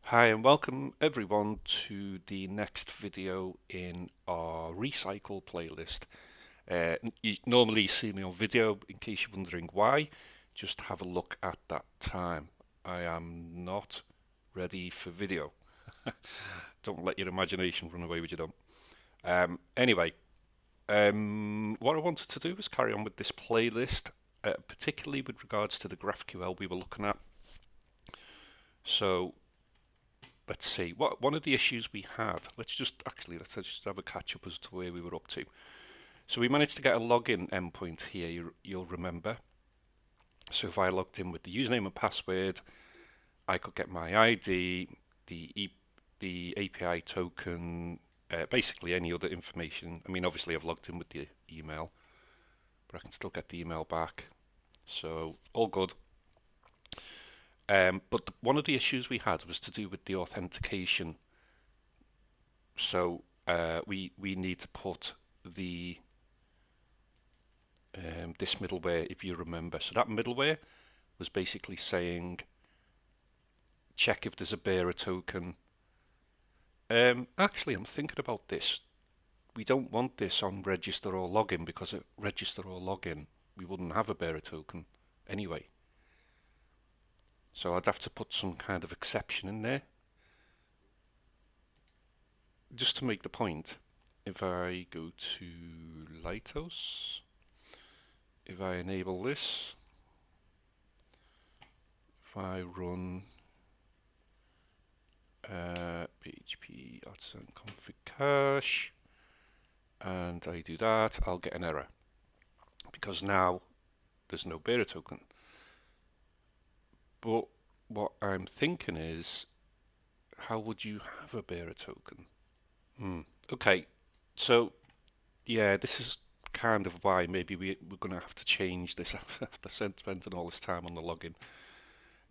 Hi and welcome everyone to the next video in our recycle playlist. You normally see me on video. In case you're wondering why, just have a look at that time. I am not ready for video. Don't let your imagination run away with you. Don't. Anyway, what I wanted to do was carry on with this playlist, particularly with regards to the GraphQL we were looking at. So let's see. One of the issues we had. Let's just have a catch up as to where we were up to. So we managed to get a login endpoint here. You'll remember. So if I logged in with the username and password, I could get my ID, the API token, basically any other information. I mean, obviously I've logged in with the email, but I can still get the email back. So all good. But one of the issues we had was to do with the authentication. So we need to put the this middleware, if you remember. So that middleware was basically saying check if there's a bearer token. Actually, I'm thinking about this. We don't want this on register or login because at register or login we wouldn't have a bearer token anyway. So I'd have to put some kind of exception in there. Just to make the point, if I go to Lighthouse, if I enable this, if I run PHP artisan config cache and I do that, I'll get an error because now there's no bearer token. But what I'm thinking is, how would you have a bearer token? Okay, so yeah, this is kind of why maybe we're going to have to change this after spending all this time on the login.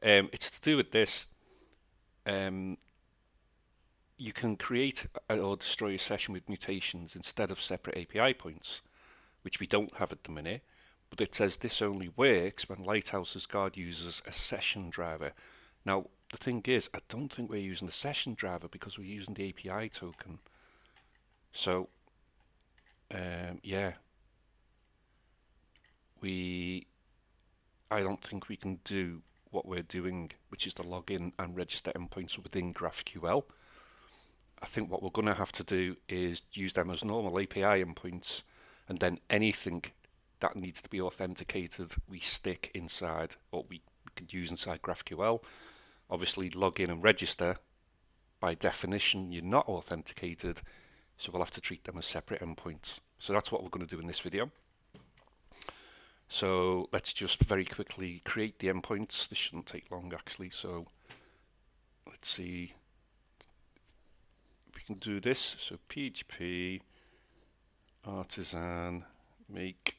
It's to do with this. You can create or destroy a session with mutations instead of separate API points, which we don't have at the minute. But it says this only works when Lighthouse's guard uses a session driver. Now, the thing is, I don't think we're using the session driver because we're using the API token. So, yeah, I don't think we can do what we're doing, which is the login and register endpoints within GraphQL. I think what we're going to have to do is use them as normal API endpoints, and then anything that needs to be authenticated, we stick inside, or we can use inside GraphQL. Obviously, login and register, by definition, you're not authenticated, so we'll have to treat them as separate endpoints. So that's what we're going to do in this video. So let's just very quickly create the endpoints. This shouldn't take long actually. So let's see if we can do this. So PHP artisan make.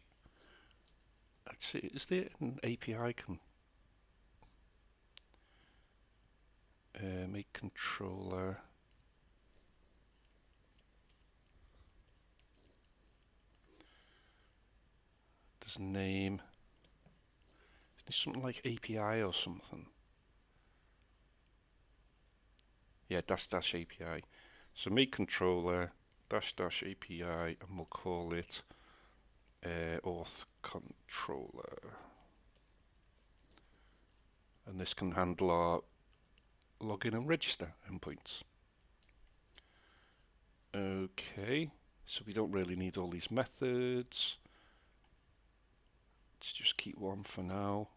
Let's see. Is there an API I can make controller? There's name. Is there something like API or something? Yeah, dash API. So make controller dash API, and we'll call it auth controller. And this can handle our login and register endpoints. Okay, so we don't really need all these methods. Let's just keep one for now.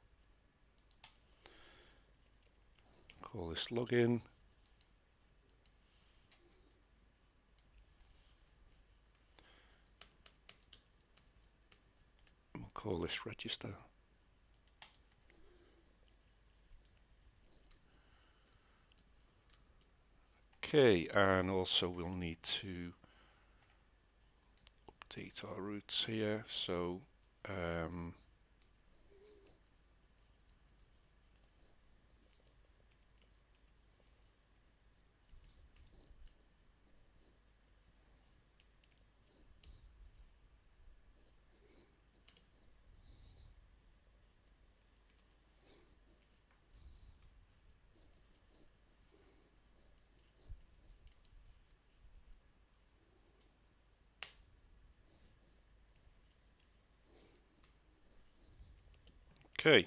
Call this login. And we'll call this register. Okay, and also we'll need to update our routes here. So Okay.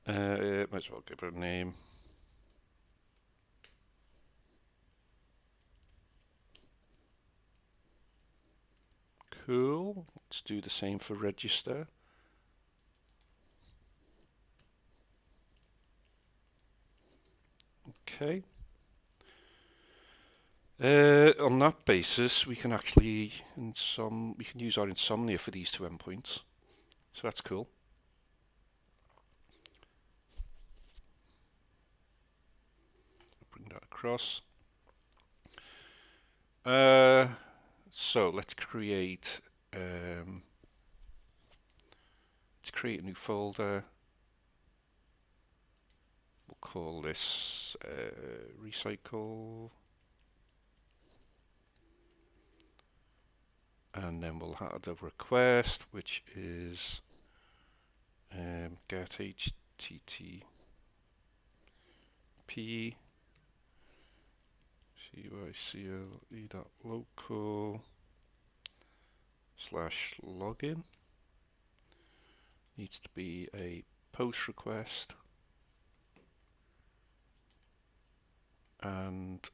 Might as well give it a name. Cool. Let's do the same for register. Okay. On that basis, we can actually we can use our insomnia for these two endpoints. So that's cool. Bring that across. So let's create a new folder. We'll call this recycle, and then we'll add a request, which is get http cycle.local/login. Needs to be a post request, and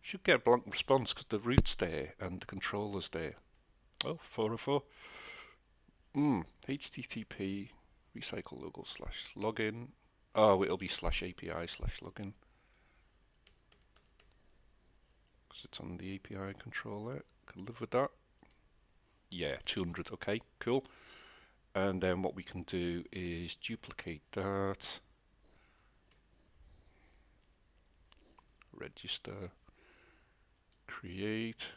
should get a blank response because the root's there and the controller's there. Oh, 404. HTTP recycle local/login. Oh, it'll be /API/login because it's on the API controller. Can live with that. Yeah, 200. Okay, cool. And then what we can do is duplicate that. Register. Create.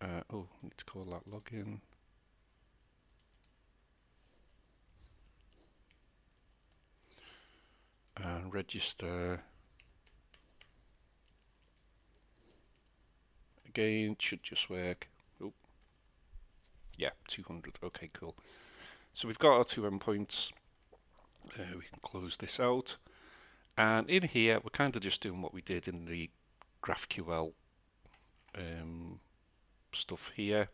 Need to call that login. And register. Again, should just work. Oh, yeah, 200. Okay, cool. So we've got our two endpoints. We can close this out. And in here, we're kind of just doing what we did in the GraphQL stuff here,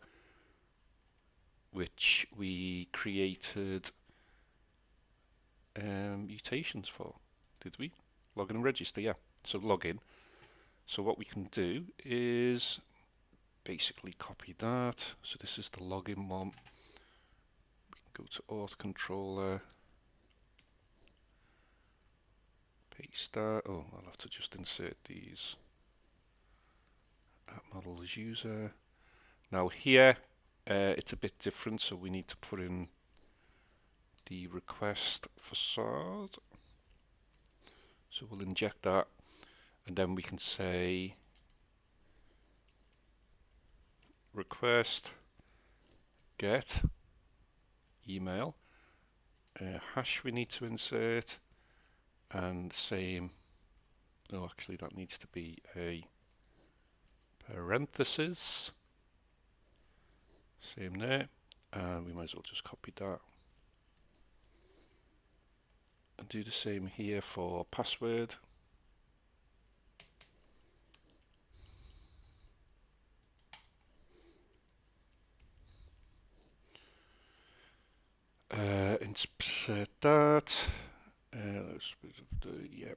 which we created mutations for, did we? Login and register, yeah. So login. So what we can do is basically copy that. So this is the login one. We can go to auth controller, paste that. Oh, I'll have to just insert these. App model as user. Now here, it's a bit different, so we need to put in the request facade. So we'll inject that, and then we can say request get email, hash we need to insert, and same. No, actually that needs to be a parenthesis. Same there, and we might as well just copy that. And do the same here for password. Insert that. Yeah.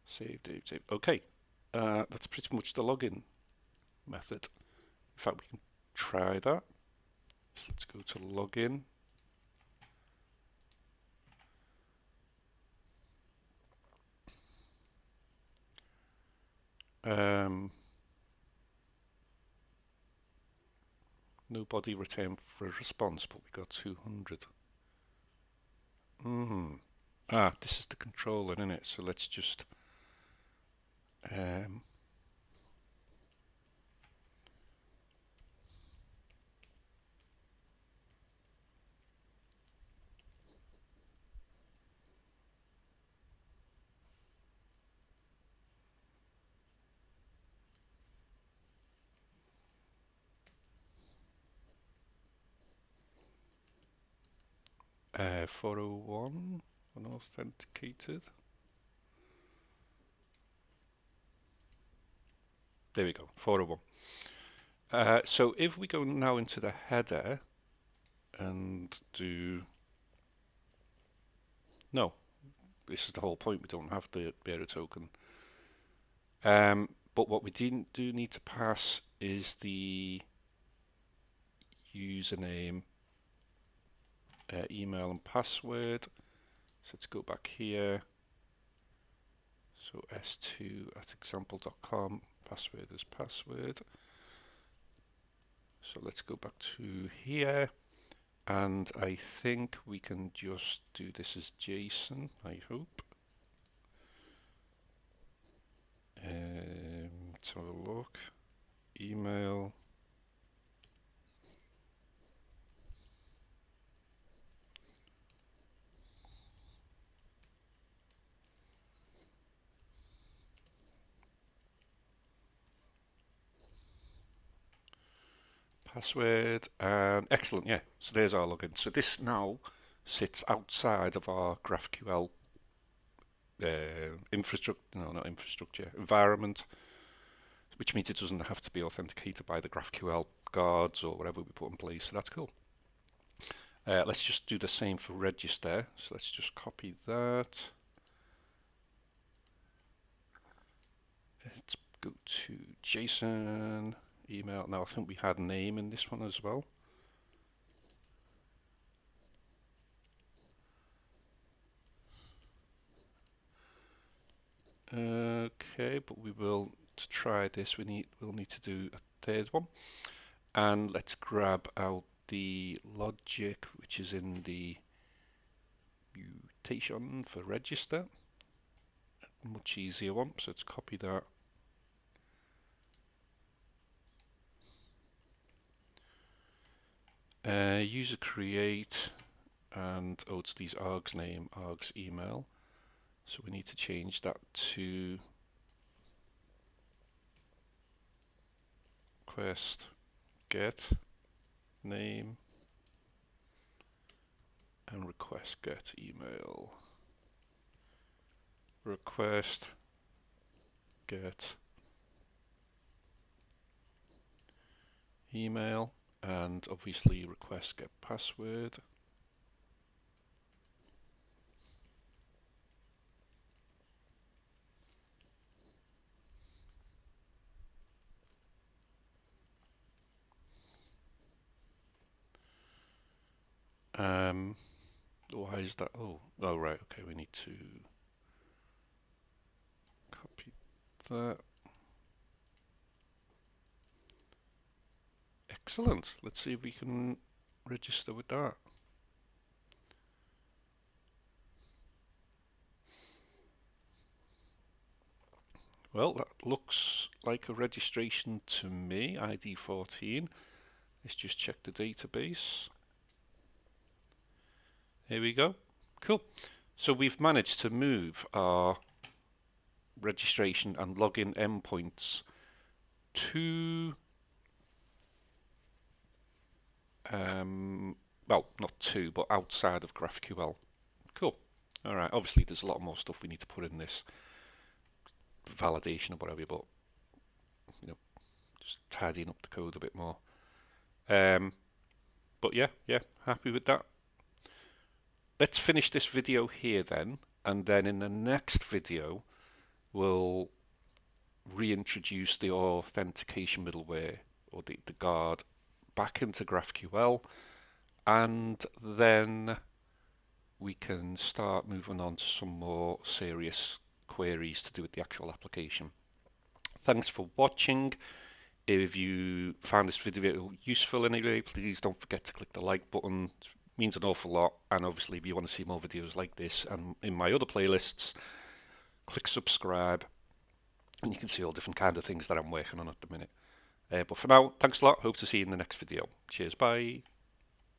Save. Okay. That's pretty much the login method. In fact, we can try that. So let's go to login. Nobody returned for a response, but we got 200. This is the controller, isn't it? So let's just uh, 401 unauthenticated. There we go, 401. So if we go now into the header and do, no, this is the whole point. We don't have the bearer token. But what we do need to pass is the username, email and password. So let's go back here. So s2@example.com, password is password. So let's go back to here. And I think we can just do this as JSON, I hope. Let's have a look. Email. Password, and excellent, yeah. So there's our login. So this now sits outside of our GraphQL environment, which means it doesn't have to be authenticated by the GraphQL guards or whatever we put in place. So that's cool. Let's just do the same for register. So let's just copy that. Let's go to JSON, email. Now I think we had name in this one as well. Okay, but we will, to try this, we'll need to do a third one. And let's grab out the logic, which is in the mutation for register. A much easier one, so let's copy that. User create, and it's these args name, args email. So we need to change that to request get name and request get email. Request get email, and obviously request get password. Why is that? Oh, right. Okay, we need to copy that. Excellent. Let's see if we can register with that. Well, that looks like a registration to me, ID 14. Let's just check the database. Here we go. Cool. So we've managed to move our registration and login endpoints to, well, not to, but outside of GraphQL. Cool. All right. Obviously, there's a lot more stuff we need to put in this validation or whatever, but just tidying up the code a bit more. But yeah, happy with that. Let's finish this video here then, and then in the next video we'll reintroduce the authentication middleware, or the guard, back into GraphQL, and then we can start moving on to some more serious queries to do with the actual application. Thanks for watching. If you found this video useful in any way, please don't forget to click the like button. It means an awful lot. And obviously, if you want to see more videos like this and in my other playlists, click subscribe, and you can see all different kind of things that I'm working on at the minute. But for now, thanks a lot. Hope to see you in the next video. Cheers, bye.